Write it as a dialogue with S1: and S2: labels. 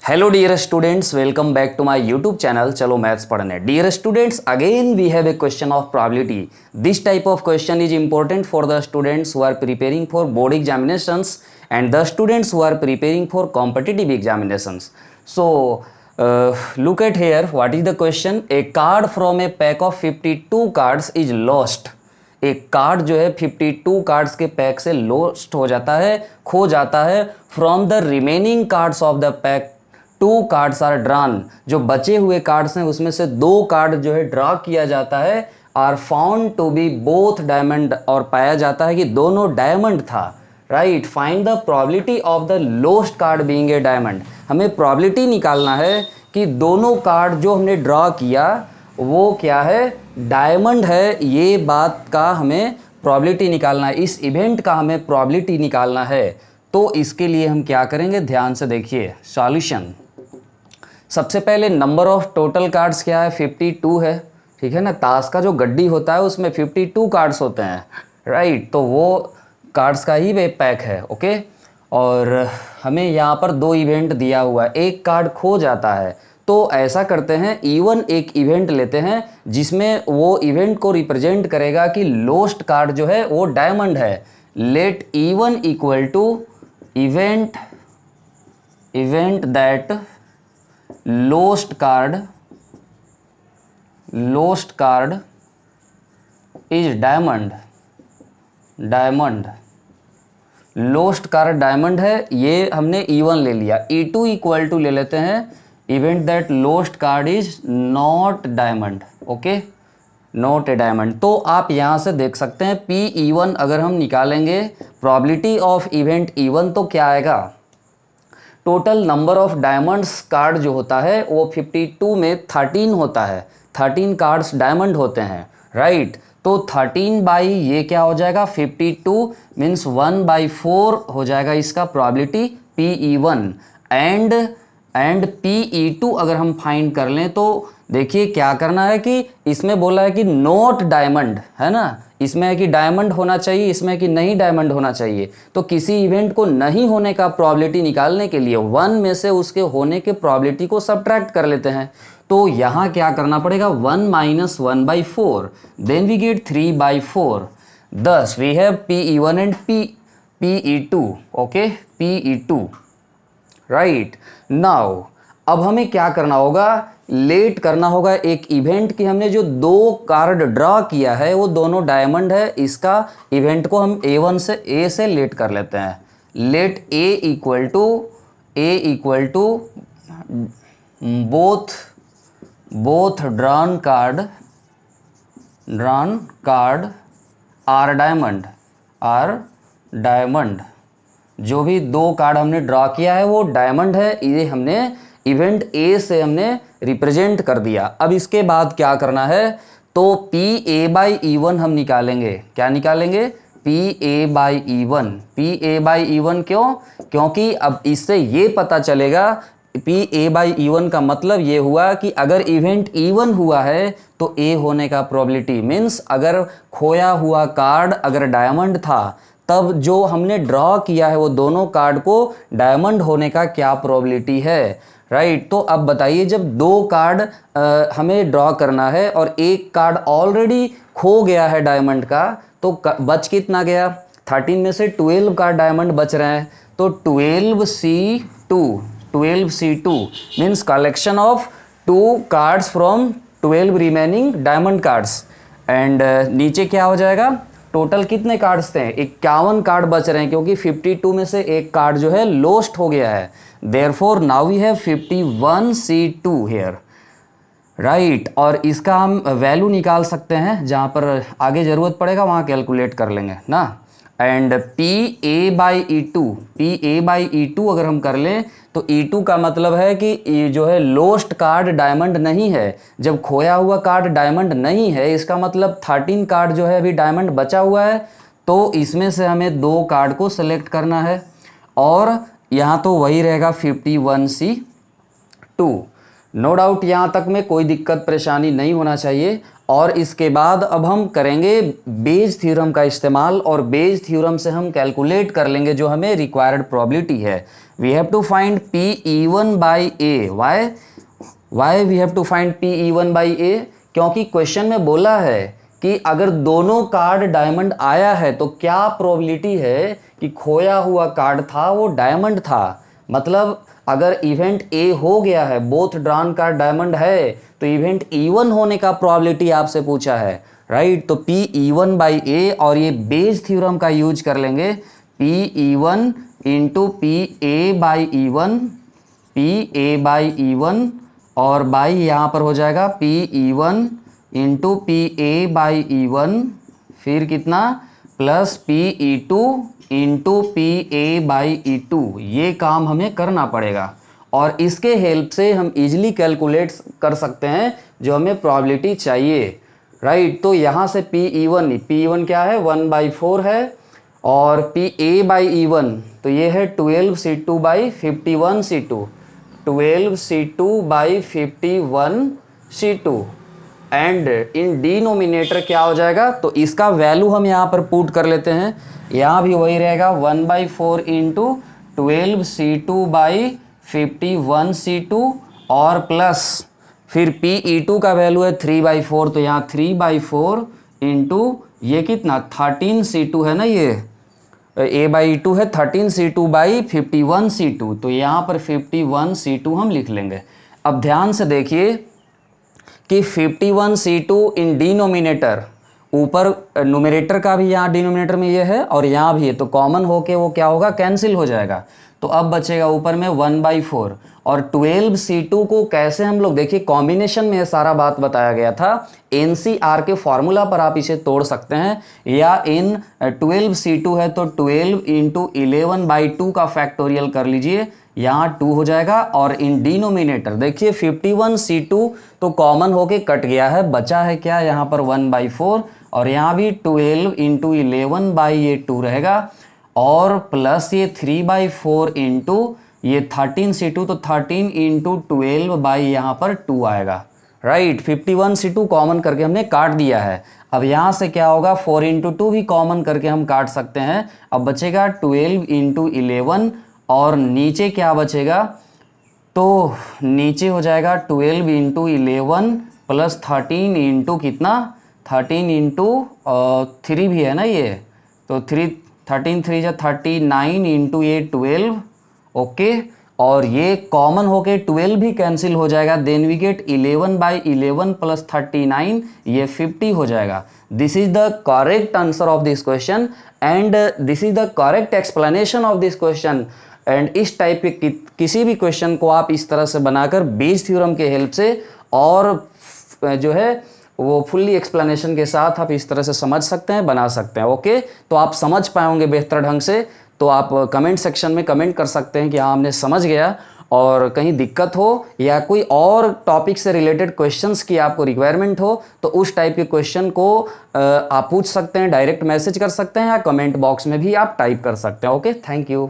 S1: Hello dear students, welcome back to my YouTube channel चलो maths पढ़ने। Dear students, again we have a question of probability. This type of question is important for the students who are preparing for board examinations and the students who are preparing for competitive examinations. So look at here, what is the question? A card from a pack of 52 cards is lost. एक card जो है 52 cards के pack से lost हो जाता है, खो जाता है. From the remaining cards of the pack 2 cards are drawn. जो बचे हुए कार्ड्स हैं उसमें से 2 कार्ड जो है ड्रॉ किया जाता है. Are found to be both diamond, और पाया जाता है कि दोनों डायमंड था. Right, find the probability of the lost card being a diamond. हमें प्रोबेबिलिटी निकालना है कि दोनों कार्ड जो हमने ड्रॉ किया वो क्या है, डायमंड है. ये बात का हमें प्रोबेबिलिटी निकालना है, इस इवेंट का हमें प्रोबेबिलिटी निकालना है. तो इसके लिए हम क्या करेंगे, ध्यान से देखिए सॉल्यूशन. सबसे पहले नंबर ऑफ टोटल कार्ड्स क्या है, 52 है. ठीक है ना, ताश का जो गड्डी होता है उसमें 52 कार्ड्स होते हैं. राइट, तो वो कार्ड्स का ही वे पैक है. ओके, और हमें यहाँ पर 2 इवेंट दिया हुआ है, एक कार्ड खो जाता है. तो ऐसा करते हैं, इवन एक इवेंट लेते हैं जिसमें वो इवेंट को रिप्रेजेंट करेगा कि लोस्ट कार्ड जो है वो डायमंड है. Let even equal to event that lost card is diamond. Lost card diamond है, ये हमने E1 ले लिया. E2 इक्वल टू ले लेते हैं event that lost card is not diamond. Okay, not a diamond. तो आप यहाँ से देख सकते हैं PE1 अगर हम निकालेंगे प्रोबेबिलिटी ऑफ इवेंट E1 तो क्या आएगा, total number of diamonds card जो होता है वो 52 में 13 होता है. 13 कार्ड्स डायमंड होते हैं. राइट, तो 13 बाई ये क्या हो जाएगा, 52 मीन्स 1/4 हो जाएगा इसका प्रोबेबिलिटी PE1. एंड PE2 अगर हम फाइंड कर लें तो देखिए क्या करना है कि इसमें बोला है कि नॉट डायमंड है ना, इसमें है कि डायमंड होना चाहिए, इसमें है कि नहीं डायमंड होना चाहिए. तो किसी इवेंट को नहीं होने का प्रोबेबिलिटी निकालने के लिए 1 में से उसके होने के प्रोबेबिलिटी को सब्ट्रैक्ट कर लेते हैं. तो यहाँ क्या करना पड़ेगा, 1 - 1/4, then we get 3/4. thus we have PE1 and PE2. Okay, PE2. Right, now अब हमें क्या करना होगा, लेट करना होगा एक इवेंट की हमने जो 2 कार्ड ड्रॉ किया है वो दोनों डायमंड है. इसका इवेंट को हम A से लेट कर लेते हैं. Let A equal to both drawn card are diamond. जो भी 2 कार्ड हमने ड्रॉ किया है वो डायमंड है, ये हमने इवेंट A से हमने रिप्रेजेंट कर दिया. अब इसके बाद क्या करना है, तो PA/E1 हम निकालेंगे. क्या निकालेंगे, PA/E1 क्यों, क्योंकि अब इससे ये पता चलेगा, PA/E1 का मतलब ये हुआ कि अगर इवेंट E1 हुआ है तो A होने का प्रोबेबिलिटी मीन्स अगर खोया हुआ कार्ड अगर डायमंड था तब जो हमने ड्रॉ किया है वो दोनों कार्ड को डायमंड होने का क्या प्रोबेबिलिटी है. राइट, तो अब बताइए, जब 2 कार्ड हमें ड्रॉ करना है और एक कार्ड ऑलरेडी खो गया है डायमंड का, तो बच कितना गया, 13 में से 12 कार्ड डायमंड बच रहे हैं. तो 12C2 means collection of 2 cards from 12 remaining diamond cards. And नीचे क्या हो जाएगा, टोटल कितने कार्ड्स थे, 51 कार्ड बच रहे हैं क्योंकि 52 में से एक कार्ड जो है लॉस्ट हो गया है. Therefore now we have 51C2 here. Right, और इसका हम वैल्यू निकाल सकते हैं, जहाँ पर आगे ज़रूरत पड़ेगा वहाँ कैलकुलेट कर लेंगे ना. एंड PA/E2 अगर हम कर लें तो E2 का मतलब है कि ये जो है लोस्ट कार्ड डायमंड नहीं है. जब खोया हुआ कार्ड डायमंड नहीं है इसका मतलब 13 कार्ड जो है अभी डायमंड बचा हुआ है. तो इसमें से हमें 2 कार्ड को सेलेक्ट करना है और यहाँ तो वही रहेगा 51C2. नो डाउट यहाँ तक में कोई दिक्कत परेशानी नहीं होना चाहिए। और इसके बाद अब हम करेंगे बेज थ्योरम का इस्तेमाल, और बेज थ्योरम से हम कैलकुलेट कर लेंगे जो हमें रिक्वायर्ड प्रोबेबिलिटी है। We have to find P E one by A. Why we have to find P E one by A? क्योंकि क्वेश्चन में बोला है कि अगर दोनों कार्ड डायमंड आया है तो क्या प्रोबेबिलिटी है कि खोया हुआ कार्ड था वो डायमंड था। मतलब अगर इवेंट ए हो गया है, बोथ ड्रॉन कार्ड डायमंड है, तो इवेंट E1 होने का प्रोबेबिलिटी आपसे पूछा है, राइट। तो P E one by A, और ये बेज थ्योरम का यूज कर लेंगे, P E one into P A by E one, P A by E one, और बाई यहाँ पर हो जाएगा P E one into P A by E one, फिर कितना plus P E two into P A by E two. ये काम हमें करना पड़ेगा, और इसके हेल्प से हम इजीली कैलकुलेट कर सकते हैं जो हमें प्रोबेबिलिटी चाहिए, राइट। तो यहाँ से पी ई वन क्या है, 1/4 है, और P A by E one तो ये है 12C2 by 51C2, 12C2 by 51C2, and in denominator क्या हो जाएगा, तो इसका वैल्यू हम यहाँ पर पुट कर लेते हैं। यहाँ भी वही रहेगा 1/4 इंटू 12C2 बाई 51C2, और प्लस फिर PE2 का वैल्यू है 3/4, तो यहाँ 3/4 इंटू ये कितना 13C2 है ना, ये A/2 है 13C2 बाई 51C2, तो यहाँ पर 51C2 हम लिख लेंगे। अब ध्यान से देखिए कि 51C2 इन डिनोमिनेटर, ऊपर न्यूमरेटर का भी यहाँ डिनोमिनेटर में ये है और यहाँ भी है, तो कॉमन होके वो क्या होगा, कैंसिल हो जाएगा। तो अब बचेगा ऊपर में 1/4, और 12C2 को कैसे हम लोग, देखिए कॉम्बिनेशन में ये सारा बात बताया गया था। NCR के फॉर्मूला पर आप इसे तोड़ सकते हैं, या इन 12C2 है तो 12 इंटू 11/2 का फैक्टोरियल कर लीजिए, यहाँ 2 हो जाएगा। और इन डिनोमिनेटर देखिए 51C2 तो कॉमन होके कट गया है, बचा है क्या यहाँ पर 1/4, और यहाँ भी 12 इंटू 11/2 रहेगा, और प्लस ये 3/4 इंटू ये 13C2, तो 13 इंटू 12 बाई यहाँ पर 2 आएगा, राइट। 51C2 कॉमन करके हमने काट दिया है। अब यहाँ से क्या होगा, 4 इंटू 2 भी कॉमन करके हम काट सकते हैं। अब बचेगा 12 इंटू 11, और नीचे क्या बचेगा, तो नीचे हो जाएगा 12 इंटू 11 प्लस 13 इंटू कितना, 13 इंटू 3 भी है ना ये, तो 13 3 जा 39 इंटू ये 12, ओके। और ये कॉमन होके 12 भी कैंसिल हो जाएगा, देन वी गेट 11/11 प्लस 39, ये 50 हो जाएगा। This is the correct answer of this question, and this is the correct explanation of this question. And इस टाइप के किसी भी क्वेश्चन को आप इस तरह से बनाकर बेज थ्योरम के हेल्प से, और जो है वो फुल्ली एक्सप्लेनेशन के साथ आप इस तरह से समझ सकते हैं, बना सकते हैं, ओके। तो आप समझ पाएंगे बेहतर ढंग से, तो आप कमेंट सेक्शन में कमेंट कर सकते हैं कि हाँ हमने समझ गया, और कहीं दिक्कत हो या कोई और टॉपिक से रिलेटेड क्वेश्चंस की आपको रिक्वायरमेंट हो तो उस टाइप के क्वेश्चन को आप पूछ सकते हैं, डायरेक्ट मैसेज कर सकते हैं, या कमेंट बॉक्स में भी आप टाइप कर सकते हैं, ओके। Thank you.